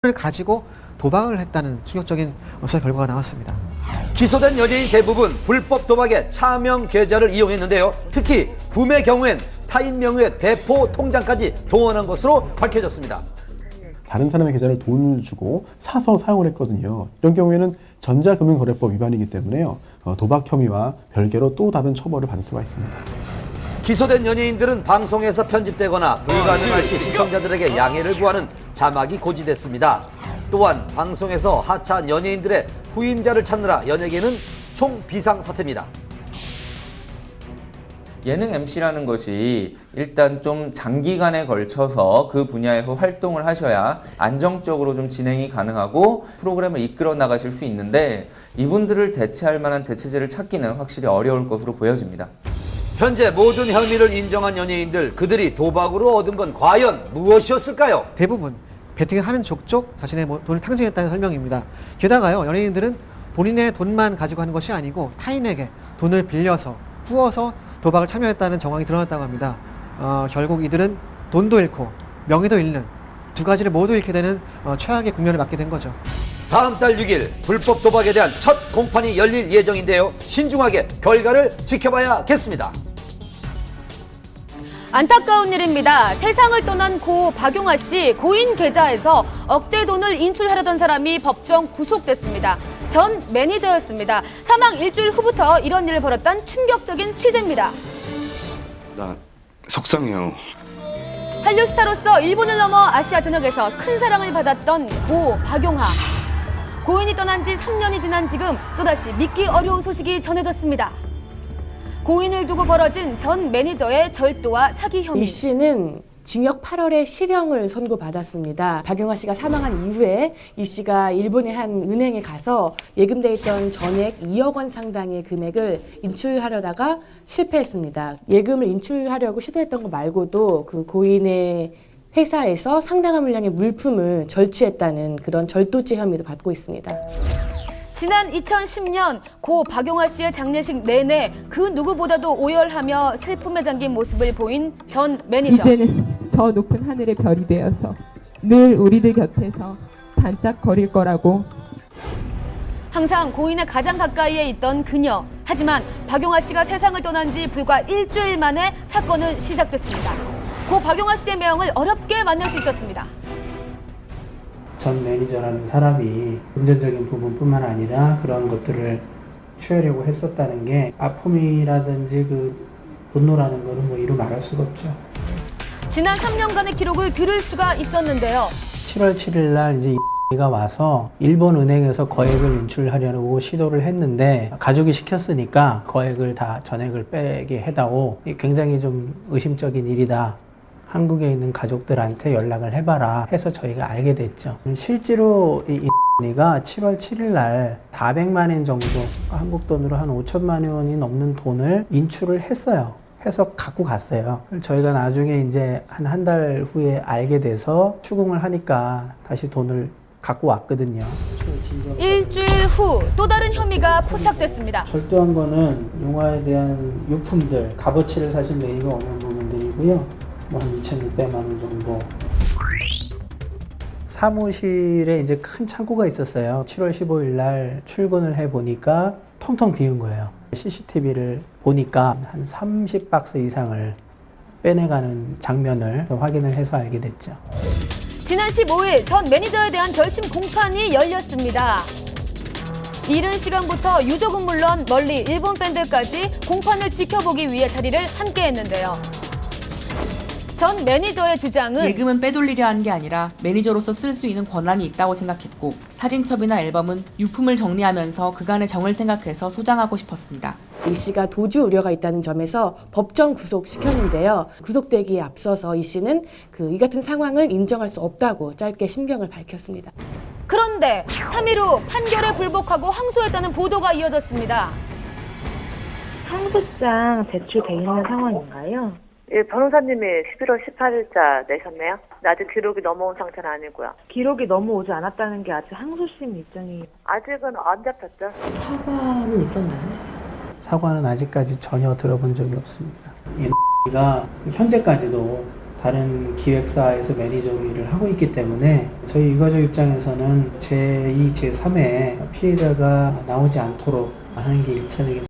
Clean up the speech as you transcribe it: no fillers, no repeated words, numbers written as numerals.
팁을 가지고 도박을 했다는 충격적인 수사 결과가 나왔습니다. 기소된 연예인 대부분 불법 도박에 차명 계좌를 이용했는데요. 특히 구매 경우엔 타인 명의의 대포 통장까지 동원한 것으로 밝혀졌습니다. 다른 사람의 계좌를 돈을 주고 사서 사용을 했거든요. 이런 경우에는 전자금융거래법 위반이기 때문에요. 도박 혐의와 별개로 또 다른 처벌을 받을 수가 있습니다. 기소된 연예인들은 방송에서 편집되거나 불가능할 시 시청자들에게 양해를 구하는 자막이 고지됐습니다. 또한 방송에서 하차한 연예인들의 후임자를 찾느라 연예계는 총 비상사태입니다. 예능 MC라는 것이 일단 좀 장기간에 걸쳐서 그 분야에서 활동을 하셔야 안정적으로 좀 진행이 가능하고 프로그램을 이끌어 나가실 수 있는데 이분들을 대체할 만한 대체제를 찾기는 확실히 어려울 것으로 보여집니다. 현재 모든 혐의를 인정한 연예인들, 그들이 도박으로 얻은 건 과연 무엇이었을까요? 대부분 베팅을 하는 족족 자신의 돈을 탕진했다는 설명입니다. 게다가요, 연예인들은 본인의 돈만 가지고 하는 것이 아니고 타인에게 돈을 빌려서 꾸어서 도박을 참여했다는 정황이 드러났다고 합니다. 결국 이들은 돈도 잃고 명예도 잃는 두 가지를 모두 잃게 되는 최악의 국면을 맞게 된 거죠. 다음 달 6일 불법 도박에 대한 첫 공판이 열릴 예정인데요. 신중하게 결과를 지켜봐야겠습니다. 안타까운 일입니다. 세상을 떠난 고 박용아 씨 고인 계좌에서 억대 돈을 인출하려던 사람이 법정 구속됐습니다. 전 매니저였습니다. 사망 일주일 후부터 이런 일을 벌였던 충격적인 취재입니다. 나 속상해요. 한류 스타로서 일본을 넘어 아시아 전역에서 큰 사랑을 받았던 고 박용아. 고인이 떠난 지 3년이 지난 지금 또다시 믿기 어려운 소식이 전해졌습니다. 고인을 두고 벌어진 전 매니저의 절도와 사기 혐의. 이 씨는 징역 8월에 실형을 선고받았습니다. 박용아 씨가 사망한 이후에 이 씨가 일본의 한 은행에 가서 예금돼 있던 전액 2억 원 상당의 금액을 인출하려다가 실패했습니다. 예금을 인출하려고 시도했던 거 말고도 그 고인의 회사에서 상당한 물량의 물품을 절취했다는 그런 절도죄 혐의도 받고 있습니다. 지난 2010년 고 박용아 씨의 장례식 내내 그 누구보다도 오열하며 슬픔에 잠긴 모습을 보인 전 매니저. 이제는 저 높은 하늘의 별이 되어서 늘 우리들 곁에서 반짝거릴 거라고. 항상 고인의 가장 가까이에 있던 그녀. 하지만 박용아 씨가 세상을 떠난 지 불과 일주일 만에 사건은 시작됐습니다. 고 박용아 씨의 명을 어렵게 만날 수 있었습니다. 전 매니저라는 사람이 금전적인 부분뿐만 아니라 그런 것들을 취하려고 했었다는 게 아픔이라든지 그 분노라는 거는 뭐 이루 말할 수가 없죠. 지난 3년간의 기록을 들을 수가 있었는데요. 7월 7일 날 이제 가 와서 일본 은행에서 거액을 인출하려고 시도를 했는데 가족이 시켰으니까 거액을 다 전액을 빼게 해다오. 굉장히 좀 의심적인 일이다. 한국에 있는 가족들한테 연락을 해봐라 해서 저희가 알게 됐죠. 실제로 이가 7월 7일 날 400만 원 정도, 한국 돈으로 한 5천만 원이 넘는 돈을 인출을 했어요. 해서 갖고 갔어요. 저희가 나중에 이제 한 달 후에 알게 돼서 추궁을 하니까 다시 돈을 갖고 왔거든요. 일주일 후 또 다른 혐의가 포착됐습니다. 절도한 거는 용화에 대한 유품들, 값어치를 사실 매입이 없는 부분들이고요. 뭐 한 2,600만 원 정도. 사무실에 이제 큰 창고가 있었어요. 7월 15일 날 출근을 해 보니까 텅텅 비운 거예요. CCTV를 보니까 한 30박스 이상을 빼내가는 장면을 확인을 해서 알게 됐죠. 지난 15일 전 매니저에 대한 결심 공판이 열렸습니다. 이른 시간부터 유족은 물론 멀리 일본 팬들까지 공판을 지켜보기 위해 자리를 함께 했는데요. 전 매니저의 주장은 예금은 빼돌리려 하는 게 아니라 매니저로서 쓸 수 있는 권한이 있다고 생각했고 사진첩이나 앨범은 유품을 정리하면서 그간의 정을 생각해서 소장하고 싶었습니다. 이 씨가 도주 우려가 있다는 점에서 법정 구속시켰는데요. 구속되기에 앞서서 이 씨는 이 같은 상황을 인정할 수 없다고 짧게 심경을 밝혔습니다. 그런데 3일 후 판결에 불복하고 항소했다는 보도가 이어졌습니다. 항소장 제출돼 있는 상황인가요? 예, 변호사님이 11월 18일자 내셨네요. 아직 기록이 넘어온 상태는 아니고요. 기록이 넘어오지 않았다는 게 아직 항소심 입장이 아직은 안 잡혔죠. 사과는 있었나요? 사과는 아직까지 전혀 들어본 적이 없습니다. 가 현재까지도 다른 기획사에서 매니저로 일을 하고 있기 때문에 저희 유가족 입장에서는 제2, 제3의 피해자가 나오지 않도록 하는 게 1차적인